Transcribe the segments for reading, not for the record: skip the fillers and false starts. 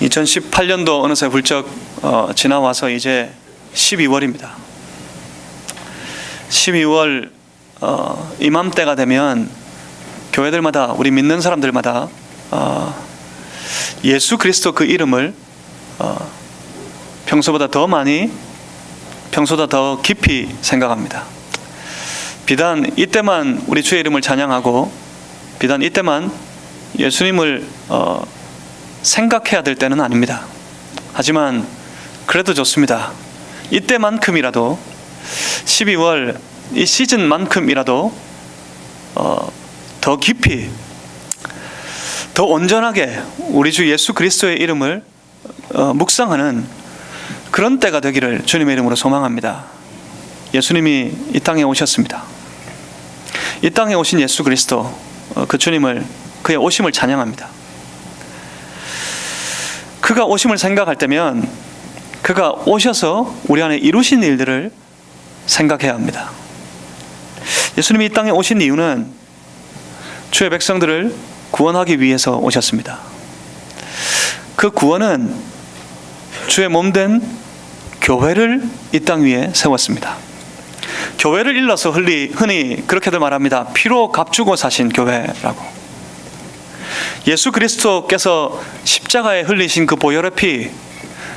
2018년도 어느새 훌쩍 지나와서 이제 12월입니다. 12월 이맘때가 되면 교회들마다, 우리 믿는 사람들마다 예수 그리스도 그 이름을 평소보다 더 많이, 평소보다 더 깊이 생각합니다. 비단 이때만 우리 주의 이름을 찬양하고 비단 이때만 예수님을 생각해야 될 때는 아닙니다. 하지만 그래도 좋습니다. 이때만큼이라도, 12월 이 시즌만큼이라도 더 깊이, 더 온전하게 우리 주 예수 그리스도의 이름을 묵상하는 그런 때가 되기를 주님의 이름으로 소망합니다. 예수님이 이 땅에 오셨습니다. 이 땅에 오신 예수 그리스도, 그 주님을, 그의 오심을 찬양합니다. 그가 오심을 생각할 때면 그가 오셔서 우리 안에 이루신 일들을 생각해야 합니다. 예수님이 이 땅에 오신 이유는 주의 백성들을 구원하기 위해서 오셨습니다. 그 구원은 주의 몸된 교회를 이 땅 위에 세웠습니다. 교회를 일러서 흔히 그렇게들 말합니다. 피로 값주고 사신 교회라고. 예수 그리스도께서 십자가에 흘리신 그 보혈의 피,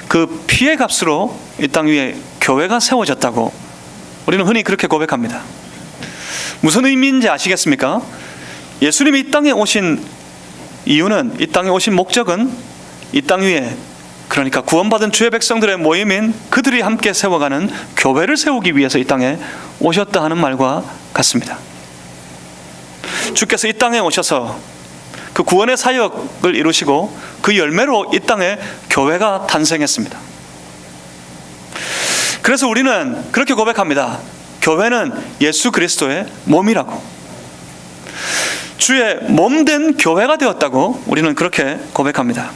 그 피의 값으로 이 땅 위에 교회가 세워졌다고 우리는 흔히 그렇게 고백합니다. 무슨 의미인지 아시겠습니까? 예수님이 이 땅에 오신 이유는, 이 땅에 오신 목적은 이 땅 위에, 그러니까 구원받은 주의 백성들의 모임인 그들이 함께 세워가는 교회를 세우기 위해서 이 땅에 오셨다 하는 말과 같습니다. 주께서 이 땅에 오셔서 그 구원의 사역을 이루시고 그 열매로 이 땅에 교회가 탄생했습니다. 그래서 우리는 그렇게 고백합니다. 교회는 예수 그리스도의 몸이라고. 주의 몸된 교회가 되었다고 우리는 그렇게 고백합니다.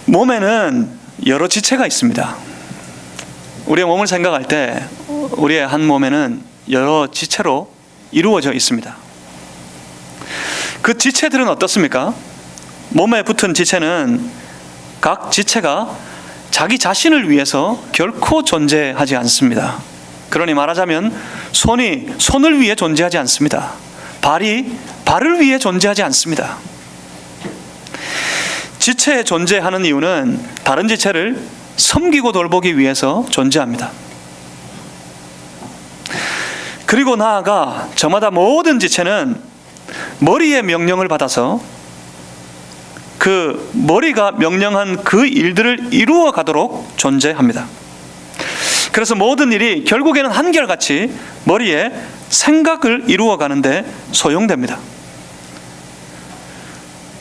몸에는 여러 지체가 있습니다. 우리의 몸을 생각할 때 우리의 한 몸에는 여러 지체로 이루어져 있습니다. 그 지체들은 어떻습니까? 몸에 붙은 지체는 각 지체가 자기 자신을 위해서 결코 존재하지 않습니다. 그러니 말하자면 손이 손을 위해 존재하지 않습니다. 발이 발을 위해 존재하지 않습니다. 지체에 존재하는 이유는 다른 지체를 섬기고 돌보기 위해서 존재합니다. 그리고 나아가 저마다 모든 지체는 머리의 명령을 받아서 그 머리가 명령한 그 일들을 이루어 가도록 존재합니다. 그래서 모든 일이 결국에는 한결같이 머리에 생각을 이루어 가는데 소용됩니다.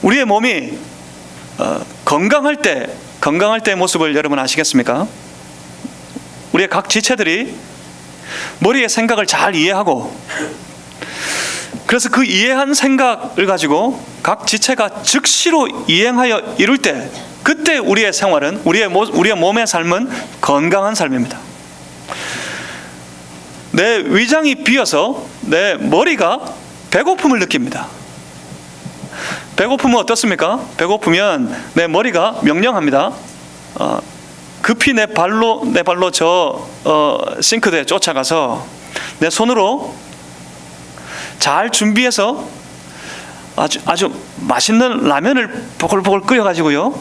우리의 몸이 건강할 때의 모습을 여러분 아시겠습니까? 우리의 각 지체들이 머리의 생각을 잘 이해하고, 그래서 그 이해한 생각을 가지고 각 지체가 즉시로 이행하여 이룰 때, 그때 우리의 생활은, 우리의 몸의 삶은 건강한 삶입니다. 내 위장이 비어서 내 머리가 배고픔을 느낍니다. 배고프면 어떻습니까? 배고프면 내 머리가 명령합니다. 급히 내 발로 저 싱크대에 쫓아가서 내 손으로 잘 준비해서 아주 맛있는 라면을 보글보글 끓여가지고요,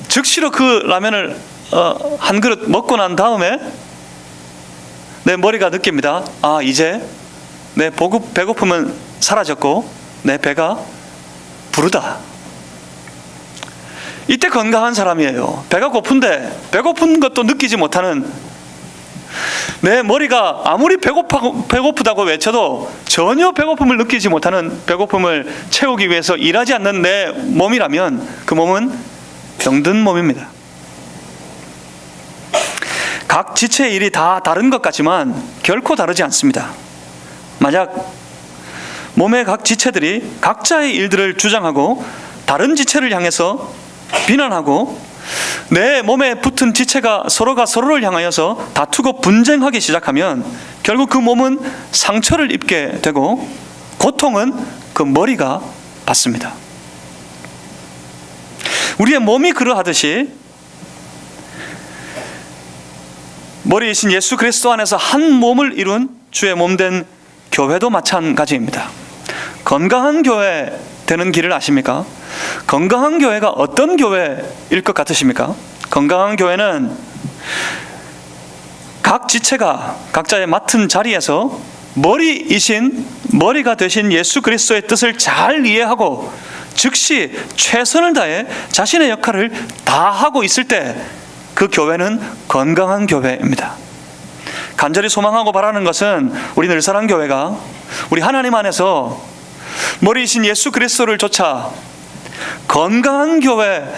즉시로 그 라면을 한 그릇 먹고 난 다음에 내 머리가 느낍니다. 이제 내 배고픔은 사라졌고 내 배가 부르다. 이때 건강한 사람이에요. 배가 고픈데 배고픈 것도 느끼지 못하는, 내 머리가 아무리 배고프다고 외쳐도 전혀 배고픔을 느끼지 못하는, 배고픔을 채우기 위해서 일하지 않는 내 몸이라면 그 몸은 병든 몸입니다. 각 지체의 일이 다 다른 것 같지만 결코 다르지 않습니다. 만약 몸의 각 지체들이 각자의 일들을 주장하고 다른 지체를 향해서 비난하고 내 몸에 붙은 지체가 서로가 서로를 향하여서 다투고 분쟁하기 시작하면 결국 그 몸은 상처를 입게 되고 고통은 그 머리가 받습니다. 우리의 몸이 그러하듯이 머리이신 예수 그리스도 안에서 한 몸을 이룬 주의 몸된 교회도 마찬가지입니다. 건강한 교회 되는 길을 아십니까? 건강한 교회가 어떤 교회일 것 같으십니까? 건강한 교회는 각 지체가 각자의 맡은 자리에서 머리가 되신 예수 그리스도의 뜻을 잘 이해하고 즉시 최선을 다해 자신의 역할을 다 하고 있을 때 그 교회는 건강한 교회입니다. 간절히 소망하고 바라는 것은 우리 늘사랑 교회가 우리 하나님 안에서 머리이신 예수 그리스도를 쫓아 건강한 교회,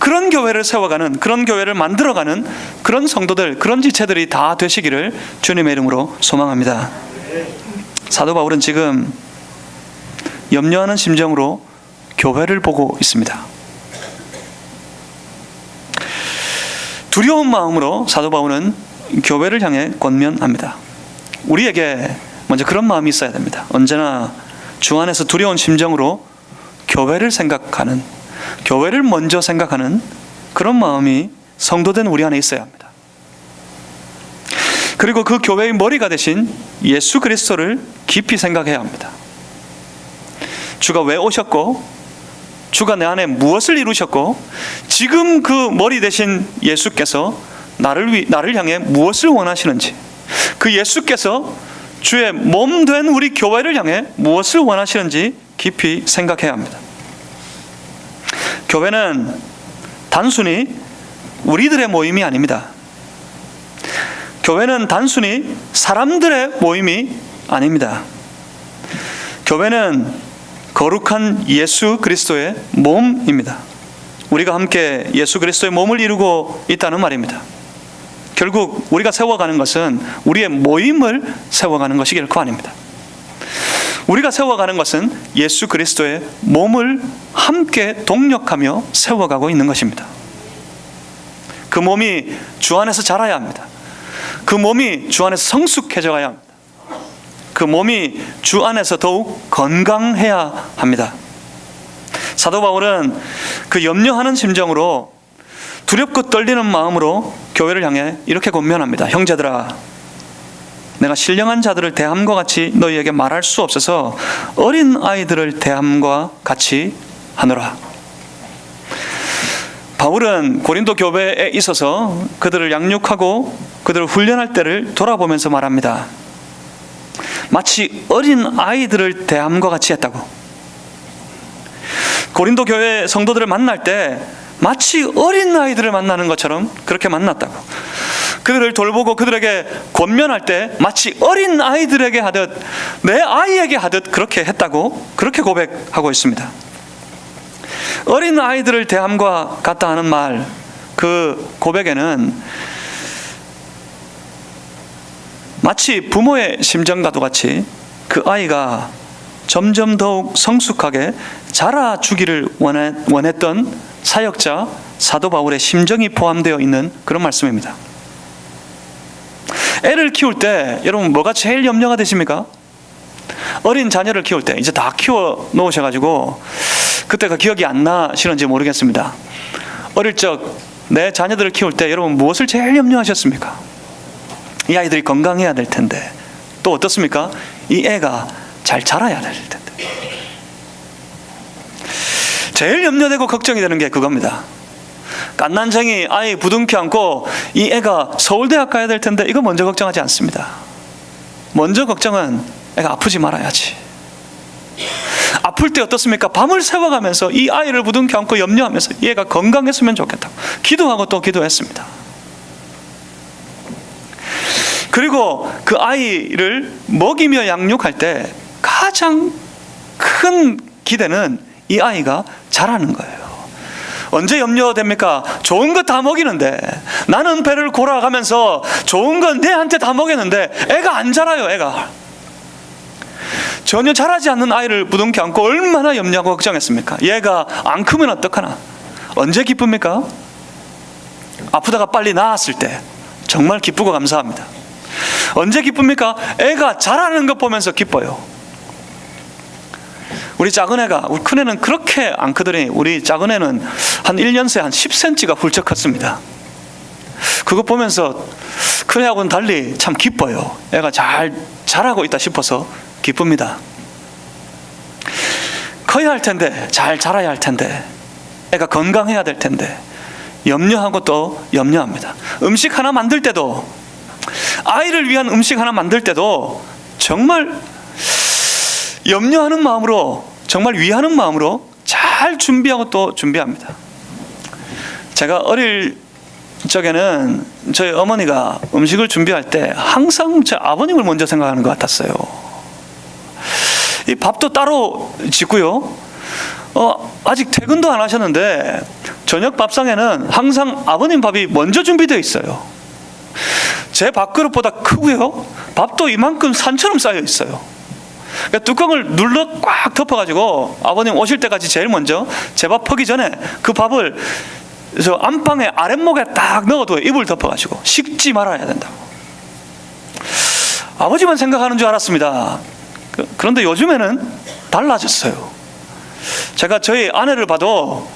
그런 교회를 세워가는, 그런 교회를 만들어가는 그런 성도들, 그런 지체들이 다 되시기를 주님의 이름으로 소망합니다. 사도 바울은 지금 염려하는 심정으로 교회를 보고 있습니다. 두려운 마음으로 사도 바울은 교회를 향해 권면합니다. 우리에게 먼저 그런 마음이 있어야 됩니다. 언제나 주 안에서 두려운 심정으로 교회를 생각하는, 교회를 먼저 생각하는 그런 마음이 성도된 우리 안에 있어야 합니다. 그리고 그 교회의 머리가 되신 예수 그리스도를 깊이 생각해야 합니다. 주가 왜 오셨고, 주가 내 안에 무엇을 이루셨고, 지금 그 머리 되신 예수께서 나를 향해 무엇을 원하시는지, 그 예수께서 주의 몸 된 우리 교회를 향해 무엇을 원하시는지 깊이 생각해야 합니다. 교회는 단순히 우리들의 모임이 아닙니다. 교회는 단순히 사람들의 모임이 아닙니다. 교회는 거룩한 예수 그리스도의 몸입니다. 우리가 함께 예수 그리스도의 몸을 이루고 있다는 말입니다. 결국 우리가 세워가는 것은 우리의 모임을 세워가는 것이 결코 아닙니다. 우리가 세워가는 것은 예수 그리스도의 몸을 함께 동력하며 세워가고 있는 것입니다. 그 몸이 주 안에서 자라야 합니다. 그 몸이 주 안에서 성숙해져야 합니다. 그 몸이 주 안에서 더욱 건강해야 합니다. 사도 바울은 그 염려하는 심정으로, 두렵고 떨리는 마음으로 교회를 향해 이렇게 권면합니다. 형제들아, 내가 신령한 자들을 대함과 같이 너희에게 말할 수 없어서 어린 아이들을 대함과 같이 하노라. 바울은 고린도 교회에 있어서 그들을 양육하고 그들을 훈련할 때를 돌아보면서 말합니다. 마치 어린 아이들을 대함과 같이 했다고. 고린도 교회 성도들을 만날 때 마치 어린 아이들을 만나는 것처럼 그렇게 만났다고. 그들을 돌보고 그들에게 권면할 때 마치 어린 아이들에게 하듯, 내 아이에게 하듯 그렇게 했다고, 그렇게 고백하고 있습니다. 어린 아이들을 대함과 같다 하는 말, 그 고백에는 마치 부모의 심정과도 같이 그 아이가 점점 더욱 성숙하게 자라주기를 원했던 사역자 사도 바울의 심정이 포함되어 있는 그런 말씀입니다. 애를 키울 때 여러분 뭐가 제일 염려가 되십니까? 어린 자녀를 키울 때, 이제 다 키워 놓으셔가지고 그때가 기억이 안 나시는지 모르겠습니다. 어릴 적 내 자녀들을 키울 때 여러분 무엇을 제일 염려하셨습니까? 이 아이들이 건강해야 될 텐데, 또 어떻습니까? 이 애가 잘 자라야 될 텐데. 제일 염려되고 걱정이 되는 게 그겁니다. 갓난쟁이 아이 부둥켜 안고 이 애가 서울대학 가야 될 텐데, 이거 먼저 걱정하지 않습니다. 먼저 걱정은 애가 아프지 말아야지. 아플 때 어떻습니까? 밤을 새워가면서 이 아이를 부둥켜 안고 염려하면서 이 애가 건강했으면 좋겠다고 기도하고 또 기도했습니다. 그리고 그 아이를 먹이며 양육할 때 가장 큰 기대는 이 아이가 자라는 거예요. 언제 염려됩니까? 좋은 거 다 먹이는데, 나는 배를 골아가면서 좋은 건 내한테 다 먹였는데 애가 안 자라요. 애가 전혀 자라지 않는 아이를 부둥켜 안고 얼마나 염려하고 걱정했습니까? 얘가 안 크면 어떡하나? 언제 기쁩니까? 아프다가 빨리 나았을 때 정말 기쁘고 감사합니다. 언제 기쁩니까? 애가 자라는 것 보면서 기뻐요. 우리 작은 애가, 우리 큰 애는 그렇게 안 크더니 우리 작은 애는 한 1년 새에 한 10cm가 훌쩍 컸습니다. 그거 보면서 큰 애하고는 달리 참 기뻐요. 애가 잘 자라고 있다 싶어서 기쁩니다. 커야 할 텐데, 잘 자라야 할 텐데, 애가 건강해야 될 텐데 염려하고 또 염려합니다. 음식 하나 만들 때도, 아이를 위한 음식 하나 만들 때도 정말 염려하는 마음으로, 정말 위하는 마음으로 잘 준비하고 또 준비합니다. 제가 어릴 적에는 저희 어머니가 음식을 준비할 때 항상 제 아버님을 먼저 생각하는 것 같았어요. 이 밥도 따로 짓고요. 아직 퇴근도 안 하셨는데 저녁 밥상에는 항상 아버님 밥이 먼저 준비되어 있어요. 제 밥그릇보다 크고요. 밥도 이만큼 산처럼 쌓여 있어요. 그러니까 뚜껑을 눌러 꽉 덮어가지고 아버님 오실 때까지 제일 먼저 제 밥 퍼기 전에 그 밥을 저 안방에 아랫목에 딱 넣어둬요. 이불 덮어가지고 식지 말아야 된다고. 아버지만 생각하는 줄 알았습니다. 그런데 요즘에는 달라졌어요. 제가 저희 아내를 봐도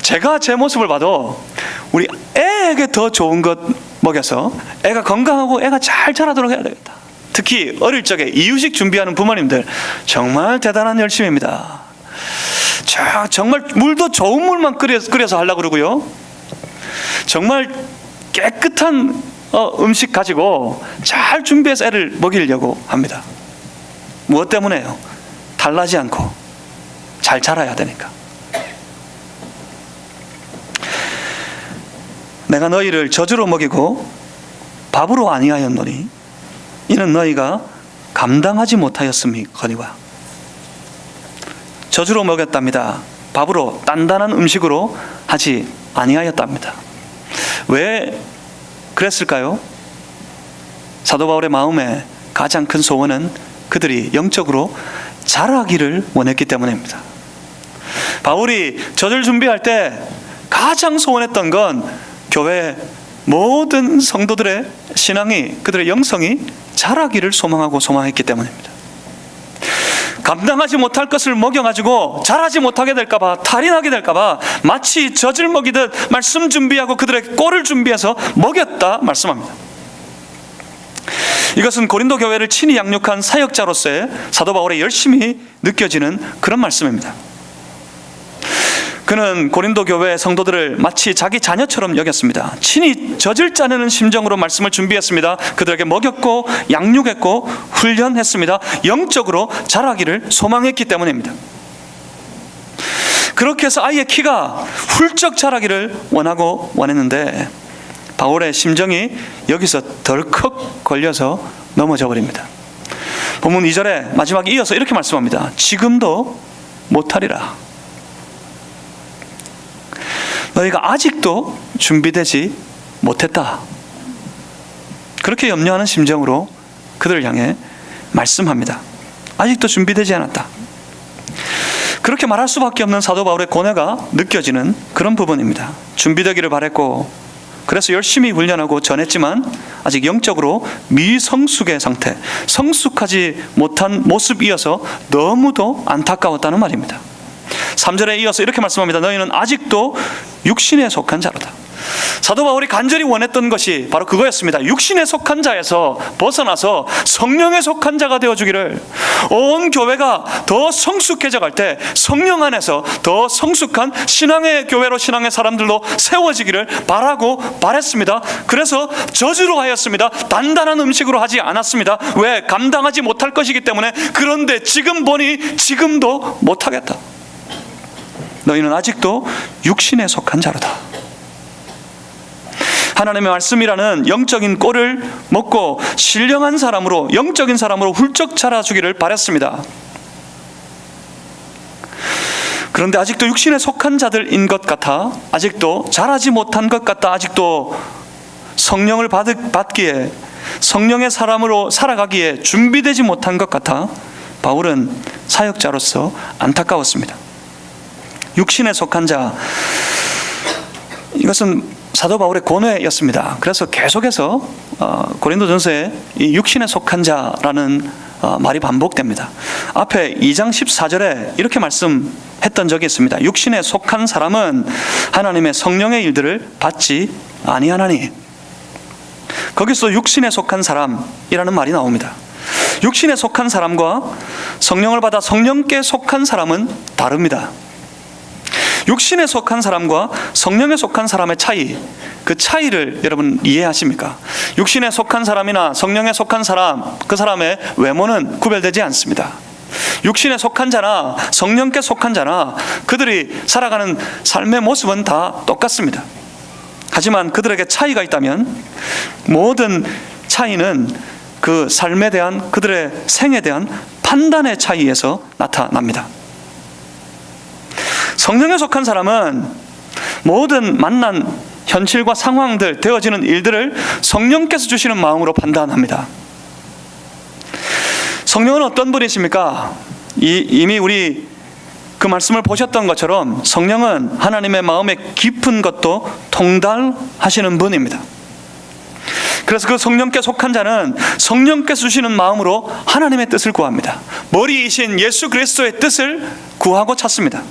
제가 제 모습을 봐도 우리 애에게 더 좋은 것 먹여서 애가 건강하고 애가 잘 자라도록 해야 되겠다. 특히 어릴 적에 이유식 준비하는 부모님들 정말 대단한 열심입니다. 정말 물도 좋은 물만 끓여서 하려고 그러고요. 정말 깨끗한 음식 가지고 잘 준비해서 애를 먹이려고 합니다. 무엇 때문에요? 달라지 않고 잘 자라야 되니까. 내가 너희를 저주로 먹이고 밥으로 아니하였노니 이는 너희가 감당하지 못하였음이거니와. 저주로 먹였답니다. 밥으로, 단단한 음식으로 하지 아니하였답니다. 왜 그랬을까요? 사도 바울의 마음에 가장 큰 소원은 그들이 영적으로 자라기를 원했기 때문입니다. 바울이 저주를 준비할 때 가장 소원했던 건 교회 모든 성도들의 신앙이, 그들의 영성이 자라기를 소망했기 때문입니다. 감당하지 못할 것을 먹여가지고 자라지 못하게 될까봐, 탈인하게 될까봐 마치 젖을 먹이듯 말씀 준비하고 그들의 꼴을 준비해서 먹였다 말씀합니다. 이것은 고린도 교회를 친히 양육한 사역자로서의 사도 바울의 열심이 느껴지는 그런 말씀입니다. 그는 고린도 교회 성도들을 마치 자기 자녀처럼 여겼습니다. 친히 젖을 짜내는 심정으로 말씀을 준비했습니다. 그들에게 먹였고 양육했고 훈련했습니다. 영적으로 자라기를 소망했기 때문입니다. 그렇게 해서 아이의 키가 훌쩍 자라기를 원했는데 바울의 심정이 여기서 덜컥 걸려서 넘어져 버립니다. 본문 2절에 마지막에 이어서 이렇게 말씀합니다. 지금도 못하리라. 너희가 아직도 준비되지 못했다. 그렇게 염려하는 심정으로 그들을 향해 말씀합니다. 아직도 준비되지 않았다. 그렇게 말할 수밖에 없는 사도 바울의 고뇌가 느껴지는 그런 부분입니다. 준비되기를 바랬고 그래서 열심히 훈련하고 전했지만 아직 영적으로 미성숙의 상태, 성숙하지 못한 모습이어서 너무도 안타까웠다는 말입니다. 3절에 이어서 이렇게 말씀합니다. 너희는 아직도 육신에 속한 자로다. 사도 바울이 간절히 원했던 것이 바로 그거였습니다. 육신에 속한 자에서 벗어나서 성령에 속한 자가 되어주기를, 온 교회가 더 성숙해져 갈 때 성령 안에서 더 성숙한 신앙의 교회로, 신앙의 사람들로 세워지기를 바랬습니다. 그래서 저주로 하였습니다. 단단한 음식으로 하지 않았습니다. 왜? 감당하지 못할 것이기 때문에. 그런데 지금 보니 지금도 못하겠다. 너희는 아직도 육신에 속한 자로다. 하나님의 말씀이라는 영적인 꼴을 먹고 신령한 사람으로, 영적인 사람으로 훌쩍 자라주기를 바랬습니다. 그런데 아직도 육신에 속한 자들인 것 같아, 아직도 자라지 못한 것 같다, 아직도 성령을 받기에, 성령의 사람으로 살아가기에 준비되지 못한 것 같아 바울은 사역자로서 안타까웠습니다. 육신에 속한 자, 이것은 사도 바울의 고뇌였습니다. 그래서 계속해서 고린도전서에 이 육신에 속한 자라는 말이 반복됩니다. 앞에 2장 14절에 이렇게 말씀했던 적이 있습니다. 육신에 속한 사람은 하나님의 성령의 일들을 받지 아니하나니. 거기서 육신에 속한 사람이라는 말이 나옵니다. 육신에 속한 사람과 성령을 받아 성령께 속한 사람은 다릅니다. 육신에 속한 사람과 성령에 속한 사람의 차이, 그 차이를 여러분 이해하십니까? 육신에 속한 사람이나 성령에 속한 사람, 그 사람의 외모는 구별되지 않습니다. 육신에 속한 자나 성령께 속한 자나 그들이 살아가는 삶의 모습은 다 똑같습니다. 하지만 그들에게 차이가 있다면 모든 차이는 그 삶에 대한, 그들의 생에 대한 판단의 차이에서 나타납니다. 성령에 속한 사람은 모든 만난 현실과 상황들, 되어지는 일들을 성령께서 주시는 마음으로 판단합니다. 성령은 어떤 분이십니까? 이미 우리 그 말씀을 보셨던 것처럼 성령은 하나님의 마음의 깊은 것도 통달하시는 분입니다. 그래서 그 성령께 속한 자는 성령께서 주시는 마음으로 하나님의 뜻을 구합니다. 머리이신 예수 그리스도의 뜻을 구하고 찾습니다.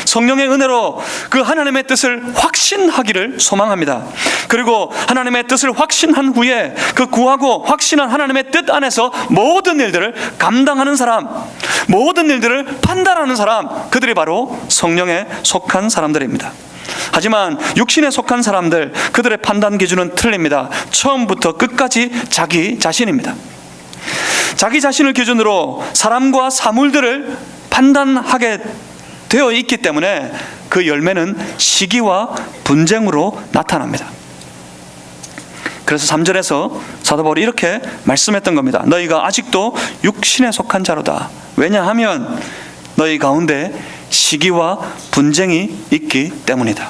성령의 은혜로 그 하나님의 뜻을 확신하기를 소망합니다. 그리고 하나님의 뜻을 확신한 후에 그 구하고 확신한 하나님의 뜻 안에서 모든 일들을 감당하는 사람, 모든 일들을 판단하는 사람, 그들이 바로 성령에 속한 사람들입니다. 하지만 육신에 속한 사람들, 그들의 판단 기준은 틀립니다. 처음부터 끝까지 자기 자신입니다. 자기 자신을 기준으로 사람과 사물들을 판단하게 되어 있기 때문에 그 열매는 시기와 분쟁으로 나타납니다. 그래서 3절에서 사도 바울이 이렇게 말씀했던 겁니다. 너희가 아직도 육신에 속한 자로다. 왜냐하면 너희 가운데 시기와 분쟁이 있기 때문이다.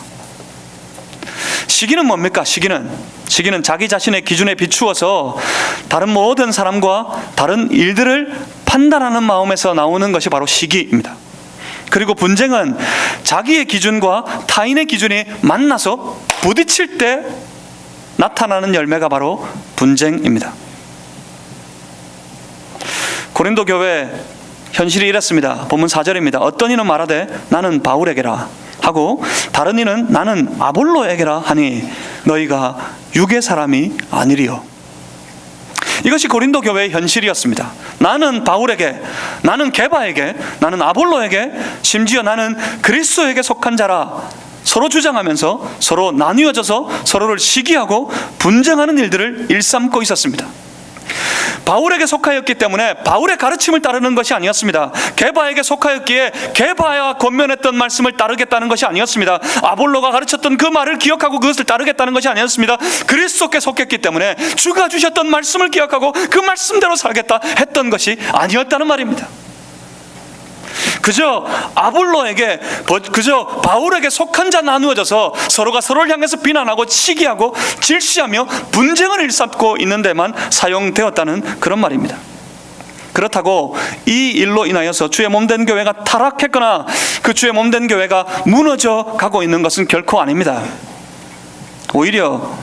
시기는 뭡니까? 시기는 자기 자신의 기준에 비추어서 다른 모든 사람과 다른 일들을 판단하는 마음에서 나오는 것이 바로 시기입니다. 그리고 분쟁은 자기의 기준과 타인의 기준이 만나서 부딪힐 때 나타나는 열매가 바로 분쟁입니다. 고린도 교회 현실이 이랬습니다. 본문 4절입니다. 어떤 이는 말하되 나는 바울에게라 하고 다른 이는 나는 아볼로에게라 하니 너희가 육의 사람이 아니리요. 이것이 고린도 교회의 현실이었습니다. 나는 바울에게, 나는 게바에게, 나는 아볼로에게, 심지어 나는 그리스도에게 속한 자라 서로 주장하면서 서로 나뉘어져서 서로를 시기하고 분쟁하는 일들을 일삼고 있었습니다. 바울에게 속하였기 때문에 바울의 가르침을 따르는 것이 아니었습니다. 게바에게 속하였기에 게바와 권면했던 말씀을 따르겠다는 것이 아니었습니다. 아볼로가 가르쳤던 그 말을 기억하고 그것을 따르겠다는 것이 아니었습니다. 그리스도께 속했기 때문에 주가 주셨던 말씀을 기억하고 그 말씀대로 살겠다 했던 것이 아니었다는 말입니다. 그저 아볼로에게, 그저 바울에게 속한 자 나누어져서 서로가 서로를 향해서 비난하고 시기하고 질시하며 분쟁을 일삼고 있는 데만 사용되었다는 그런 말입니다. 그렇다고 이 일로 인하여서 주의 몸된 교회가 타락했거나 그 주의 몸된 교회가 무너져 가고 있는 것은 결코 아닙니다. 오히려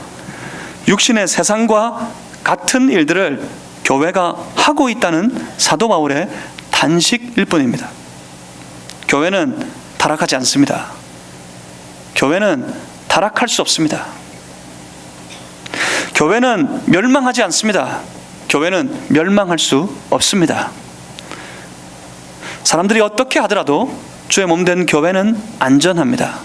육신의 세상과 같은 일들을 교회가 하고 있다는 사도 바울의 단식일 뿐입니다. 교회는 타락하지 않습니다. 교회는 타락할 수 없습니다. 교회는 멸망하지 않습니다. 교회는 멸망할 수 없습니다. 사람들이 어떻게 하더라도 주의 몸된 교회는 안전합니다.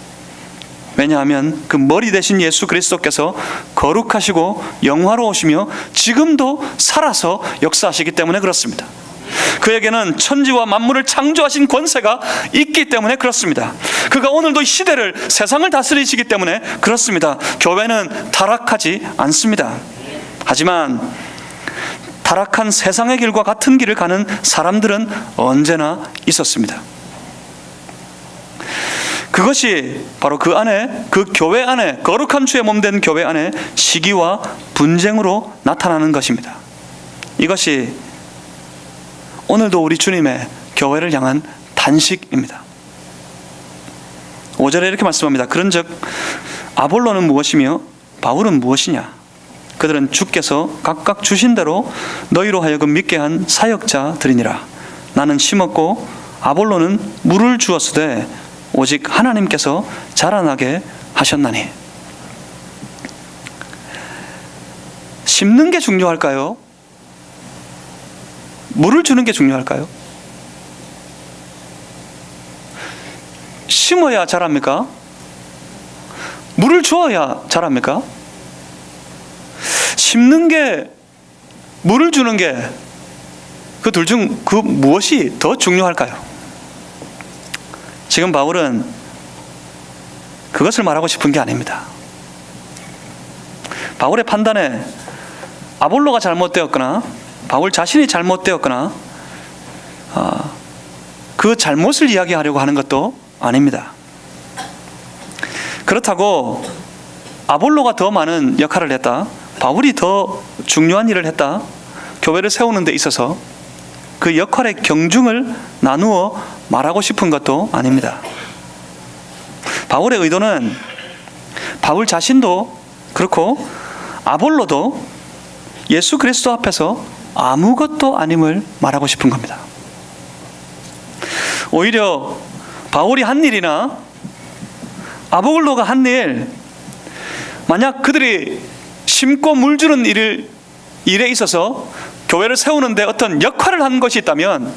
왜냐하면 그 머리 대신 예수 그리스도께서 거룩하시고 영화로우시며 지금도 살아서 역사하시기 때문에 그렇습니다. 그에게는 천지와 만물을 창조하신 권세가 있기 때문에 그렇습니다. 그가 오늘도 이 시대를, 세상을 다스리시기 때문에 그렇습니다. 교회는 타락하지 않습니다. 하지만 타락한 세상의 길과 같은 길을 가는 사람들은 언제나 있었습니다. 그것이 바로 그 안에, 그 교회 안에, 거룩한 주의 몸된 교회 안에 시기와 분쟁으로 나타나는 것입니다. 이것이 오늘도 우리 주님의 교회를 향한 단식입니다. 5절에 이렇게 말씀합니다. 그런즉 아볼로는 무엇이며 바울은 무엇이냐? 그들은 주께서 각각 주신 대로 너희로 하여금 믿게 한 사역자들이니라. 나는 심었고 아볼로는 물을 주었으되 오직 하나님께서 자라나게 하셨나니. 심는 게 중요할까요? 물을 주는 게 중요할까요? 심어야 자랍니까? 물을 주어야 자랍니까? 심는 게, 물을 주는 게, 그 둘 중 그 무엇이 더 중요할까요? 지금 바울은 그것을 말하고 싶은 게 아닙니다. 바울의 판단에 아볼로가 잘못되었거나 바울 자신이 잘못되었거나 그 잘못을 이야기하려고 하는 것도 아닙니다. 그렇다고 아볼로가 더 많은 역할을 했다, 바울이 더 중요한 일을 했다, 교회를 세우는 데 있어서 그 역할의 경중을 나누어 말하고 싶은 것도 아닙니다. 바울의 의도는 바울 자신도 그렇고 아볼로도 예수 그리스도 앞에서 아무것도 아님을 말하고 싶은 겁니다. 오히려 바울이 한 일이나 아볼로가 한 일, 만약 그들이 심고 물주는 일에 있어서 교회를 세우는데 어떤 역할을 한 것이 있다면,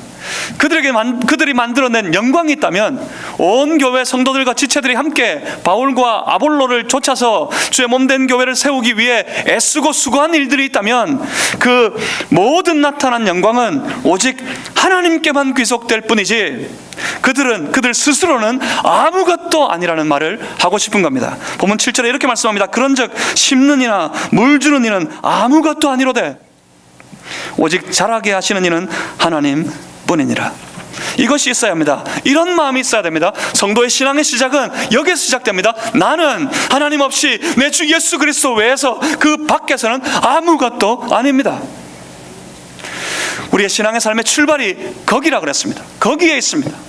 그들이 만들어낸 영광이 있다면, 온 교회 성도들과 지체들이 함께 바울과 아볼로를 쫓아서 주의 몸된 교회를 세우기 위해 애쓰고 수고한 일들이 있다면, 그 모든 나타난 영광은 오직 하나님께만 귀속될 뿐이지 그들 스스로는 아무것도 아니라는 말을 하고 싶은 겁니다. 본문 7절에 이렇게 말씀합니다. 그런즉 심는 이나 물 주는 이는 아무것도 아니로되 오직 자라게 하시는 이는 하나님 뿐이니라. 이것이 있어야 합니다. 이런 마음이 있어야 됩니다. 성도의 신앙의 시작은 여기서 시작됩니다. 나는 하나님 없이 내 주 예수 그리스도 외에서 그 밖에서는 아무것도 아닙니다. 우리의 신앙의 삶의 출발이 거기라 그랬습니다. 거기에 있습니다.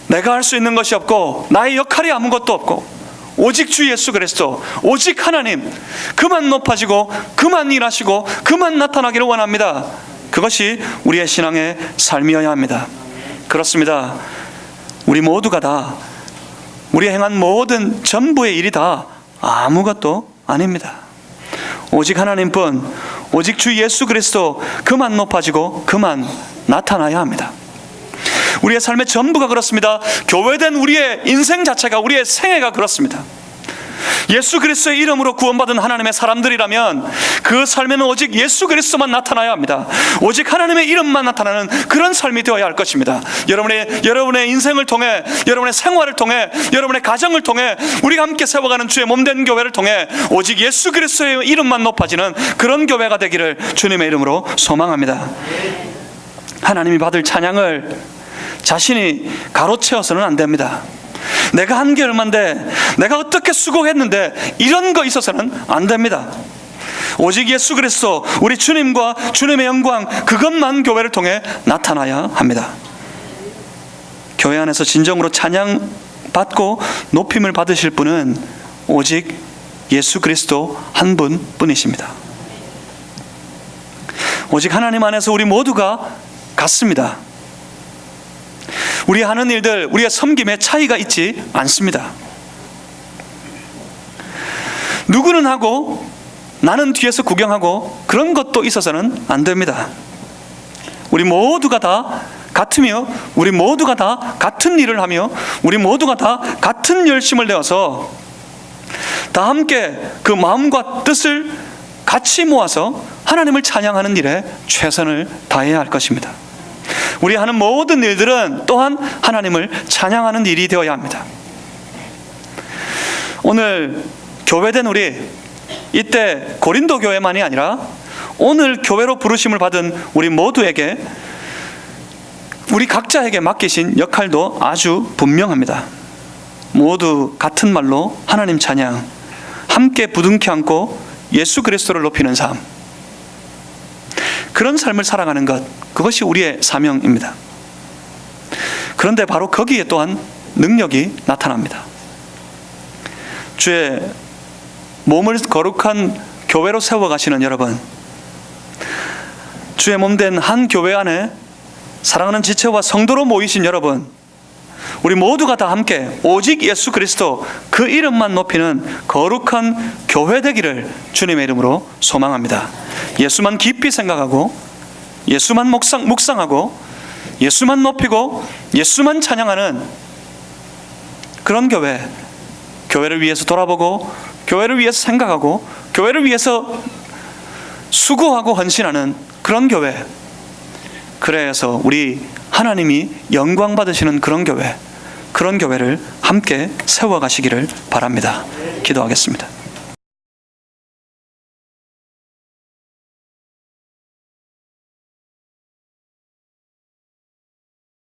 내가 할 수 있는 것이 없고 나의 역할이 아무것도 없고 오직 주 예수 그리스도, 오직 하나님, 그만 높아지고 그만 일하시고 그만 나타나기를 원합니다. 그것이 우리의 신앙의 삶이어야 합니다. 그렇습니다. 우리 모두가 다, 우리 행한 모든 전부의 일이 다 아무것도 아닙니다. 오직 하나님뿐, 오직 주 예수 그리스도, 그만 높아지고 그만 나타나야 합니다. 우리의 삶의 전부가 그렇습니다. 교회된 우리의 인생 자체가, 우리의 생애가 그렇습니다. 예수 그리스도의 이름으로 구원받은 하나님의 사람들이라면 그 삶에는 오직 예수 그리스도만 나타나야 합니다. 오직 하나님의 이름만 나타나는 그런 삶이 되어야 할 것입니다. 여러분의 인생을 통해, 여러분의 생활을 통해, 여러분의 가정을 통해, 우리가 함께 세워가는 주의 몸된 교회를 통해 오직 예수 그리스도의 이름만 높아지는 그런 교회가 되기를 주님의 이름으로 소망합니다. 하나님이 받을 찬양을 자신이 가로채어서는 안 됩니다. 내가 한 게 얼만데, 내가 어떻게 수고했는데, 이런 거 있어서는 안 됩니다. 오직 예수 그리스도, 우리 주님과 주님의 영광, 그것만 교회를 통해 나타나야 합니다. 교회 안에서 진정으로 찬양 받고 높임을 받으실 분은 오직 예수 그리스도 한 분뿐이십니다. 오직 하나님 안에서 우리 모두가 같습니다. 우리 하는 일들, 우리의 섬김에 차이가 있지 않습니다. 누구는 하고 나는 뒤에서 구경하고 그런 것도 있어서는 안 됩니다. 우리 모두가 다 같으며, 우리 모두가 다 같은 일을 하며, 우리 모두가 다 같은 열심을 내어서 다 함께 그 마음과 뜻을 같이 모아서 하나님을 찬양하는 일에 최선을 다해야 할 것입니다. 우리 하는 모든 일들은 또한 하나님을 찬양하는 일이 되어야 합니다. 오늘 교회된 우리, 이때 고린도 교회만이 아니라 오늘 교회로 부르심을 받은 우리 모두에게, 우리 각자에게 맡기신 역할도 아주 분명합니다. 모두 같은 말로 하나님 찬양, 함께 부둥켜 안고 예수 그리스도를 높이는 삶, 그런 삶을 살아가는 것, 그것이 우리의 사명입니다. 그런데 바로 거기에 또한 능력이 나타납니다. 주의 몸을 거룩한 교회로 세워가시는 여러분, 주의 몸된 한 교회 안에 사랑하는 지체와 성도로 모이신 여러분, 우리 모두가 다 함께 오직 예수 그리스도 그 이름만 높이는 거룩한 교회 되기를 주님의 이름으로 소망합니다. 예수만 깊이 생각하고 예수만 묵상하고 예수만 높이고 예수만 찬양하는 그런 교회를 위해서 돌아보고 교회를 위해서 생각하고 교회를 위해서 수고하고 헌신하는 그런 교회, 그래서 우리 하나님이 영광 받으시는 그런 교회를 함께 세워가시기를 바랍니다. 기도하겠습니다.